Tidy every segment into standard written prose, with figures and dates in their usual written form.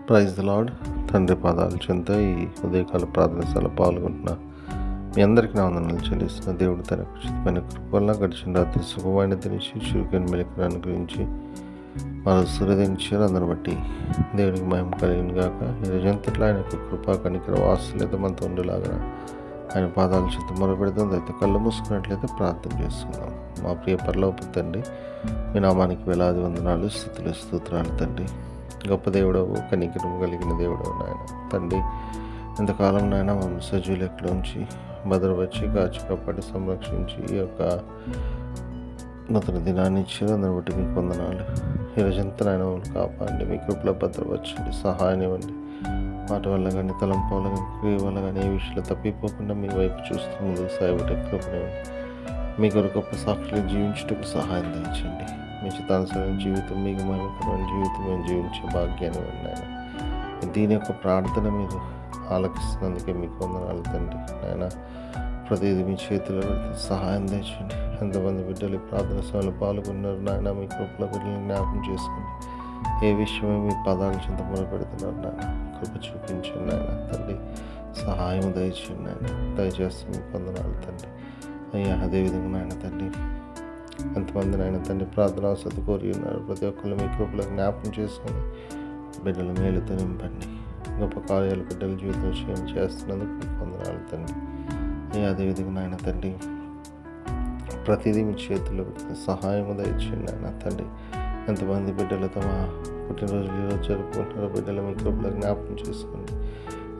Praise the lord. తండ్రి పాదాల చెంత ఈ ఉదయకాల ప్రార్థనశాల పాల్గొంటున్న మీ అందరికీ నా వందనాలు చెల్లిస్తున్న దేవుడు తన ఉచితమైన కృప వల్ల గడిచిన రాత్రి శుభమైన తినిచి చురుకైన మెలకును అనుగ్రహించి మరో సూర్యదించారు. అందరిని బట్టి దేవుడికి మహిమ కలిగిన గాక. ఈ రోజంతట్లో ఆయన యొక్క కృపా కనికర వాత్సల్యత మనతో ఉండేలాగా ఆయన పాదాల చేత మొరపెడతాం. అయితే కళ్ళు మూసుకున్నట్లయితే ప్రార్థన చేస్తున్నాం. మా ప్రియ పరలోకపు తండ్రి, మీ నామానికి వేలాది వందనాలు, స్తుతులు, స్తోత్రాలు తండ్రి. గొప్ప దేవుడవు, కనికరం కలిగిన దేవుడవు నాయన తండ్రి. ఇంతకాలం నాయన మమ్మల్ని సజీవ లెక్కలోంచి భద్రపరిచి కాచి కాపాడి సంరక్షించి ఈ యొక్క నూతన దినాన్ని ఇచ్చారు. అందరిని బట్టి మీకు వందనాలు. ఈ రోజంతా నాయన మమ్మల్ని కాపాడండి, మీ కృపలో భద్రపరచండి, సహాయం ఇవ్వండి. మాట వల్ల కానీ, తలంపు వల్ల కానీ, క్రియ వల్ల కానీ ఏ విషయంలో తప్పిపోకుండా మీ వైపు చూస్తూ ముందుకు సాయబట్టే కృపనివ్వండి. మీ కొరకు గొప్ప సాక్షులు జీవించుటకు సహాయం దయచండి. మీ చిత్తానుసరైన జీవితం, మీకు మహిమకరమైన జీవితం మేము జీవించే భాగ్యాన్ని ఇవ్వండి ఆయన. దీని యొక్క ప్రార్థన మీరు ఆలకిస్తున్నందుకే మీకు వందనాలు తండ్రి. నాయన ప్రతిదీ మీ చేతిలో పెడితే సహాయం తెచ్చండి. ఎంతమంది బిడ్డలు ప్రార్థన సమయంలో పాల్గొన్నారు నాయన, మీ కృపలో బిడ్డలను జ్ఞాపకం చేసుకోండి. ఏ విషయమే మీ పాదాల చింత మొదలుపెడుతున్నారు నాయన, కృప చూపించండి నాయన తండ్రి. సహాయం దయచేయండి నాయన, దయచేస్తే మీకు వందనాలు తండ్రి. అయ్యా అదేవిధంగా నాయన తండ్రి, ఎంతమంది నాయన తండ్రి ప్రార్థన వసతి కోరి ఉన్నారు, ప్రతి ఒక్కళ్ళు మీ కృపలో జ్ఞాపకం చేసుకొని బిడ్డల మేలుతో నింపండి. గొప్ప కార్యాలు బిడ్డల జీవితం చేస్తున్నందుకు మీకు వందనాలు తండ్రి. అదేవిధంగా నాయన తండ్రి, ప్రతిదీ మీ చేతుల్లో సహాయం దయచేయండి నాయన తండ్రి. ఎంతమంది బిడ్డలు తమ పుట్టినరోజులు ఈరోజు జరుపుకుంటున్నారో బిడ్డలు మీ కృపలో జ్ఞాపకం చేసుకోండి.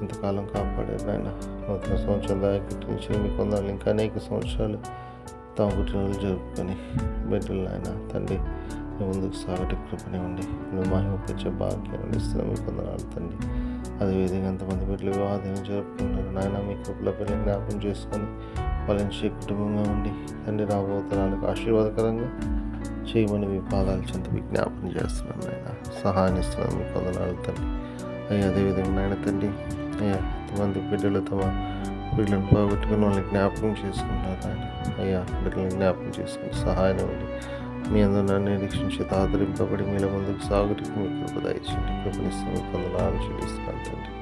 ఇంతకాలం కాపాడారు నాయన, నూతన సంవత్సరం దాకా మీకు వందనాలు. ఇంకా అనేక సంవత్సరాలు తమ పుట్టినరోజులు జరుపుకొని బిడ్డలు నాయన తండ్రి ముందుకు సాగటి కృపనివ్వండి. నువ్వు మహిమపరిచే భాగ్యాన్ని ఇస్తున్నాం, మీకు వందనాలు తండ్రి. అదేవిధంగా ఎంతమంది బిడ్డలు వివాహాన్ని జరుపుకుంటున్నారు నాయన, మీ కృపలో పిల్లలు జ్ఞాపకం చేసుకొని వాళ్ళని కుటుంబంగా ఉండి తండ్రి రాబోతరాలకు ఆశీర్వాదకరంగా చేయమని మీ పాదాల చెంత విజ్ఞాపన చేస్తున్నాం నాయన. సహాయాన్ని ఇస్తున్నాం, మీకు వందనాలు తండ్రి. అదేవిధంగా నాయన తండ్రి, ఎంతమంది బిడ్డలు తమ బిడ్డలను పోగొట్టుకుని వాళ్ళని జ్ఞాపకం చేసుకుంటారు నాయన. బిడ్డలను జ్ఞాపకం చేసుకుని సహాయం ఇవ్వండి. మీ అందరూ నిరీక్షించి ఆదరింపబడి మీలో ముందుకు సాగుటికి మీ కృప దయచేయండి. కృపనిస్తాం, మీకు వందనాలు చెల్లిస్తున్నాను తండ్రి.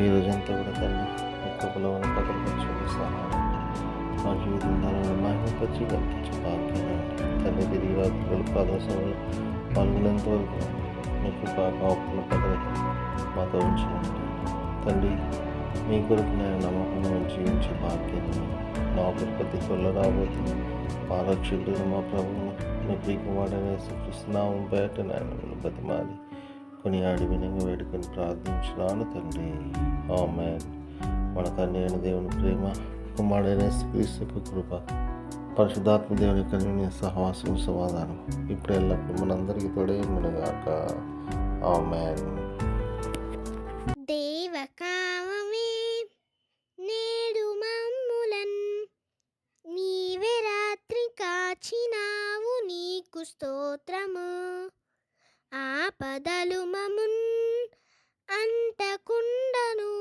ఈ రోజంతా కూడా తండ్రి మీ కృపలో ఉన్న భద్రపరచండి, సహాయం మా జీవితం ధరలు మహిమపరిచి కనిపించి భాగ్యాన్ని తండ్రి. తిరిగి రాత్రులు ప్రదర్శనలు పాల్గొనేంత వరకు మీ కృప కాపుల భద్రత మాతో ఉంచండి తండ్రి. మీ కొరకు నేను నమ్మకంగా జీవించే భాగ్యాన్ని నా ప్రతి త్వరలో రాబోతుంది. మా రక్షకుడు మా ప్రభువును మీ ప్రియకుమారుడైన యేసుక్రీస్తునామం పేరట నేను బతిమాలి కొనియాడి వినంగా వేడుకొని ప్రార్థించున్నాను తండ్రి. ఆమేన్. మన తండ్రి అయిన దేవుని ప్రేమ, కుమారుడైన యేసుక్రీస్తు కృప, పరిశుద్ధాత్మ దేవుని కలిగిన సహవాసం, సమాధానం ఇప్పుడు ఎల్లప్పుడు మనందరికీ తోడే ఉండగాక. ఆమేన్. దేవకామమే నేడు మమ్ములన్ నీవే రాత్రి కాచినావు, నీకు స్తోత్రము. ఆపదలు మమున్ అంటకుండను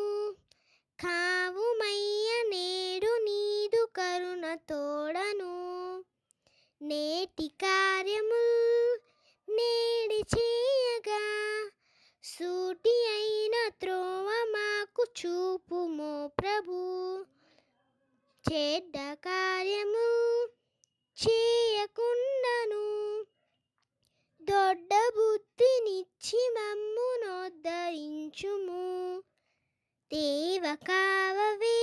కావుమయ్య, నేడు నీదు కరుణ తోడను. నేటి కార్యము నేడి చేయగా సూటి అయిన త్రోవ మాకు చూపుమో ప్రభు. చెడ్డ కార్యము చేయకుండాను దొడ్డ బుద్ధినిచ్చి మమ్మునోద్ధరించుము. దేవకావవే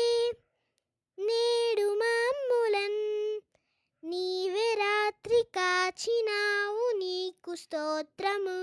నేడు మమ్ములన్ నీవే రాత్రి కాచినావు, నీకు స్తోత్రము.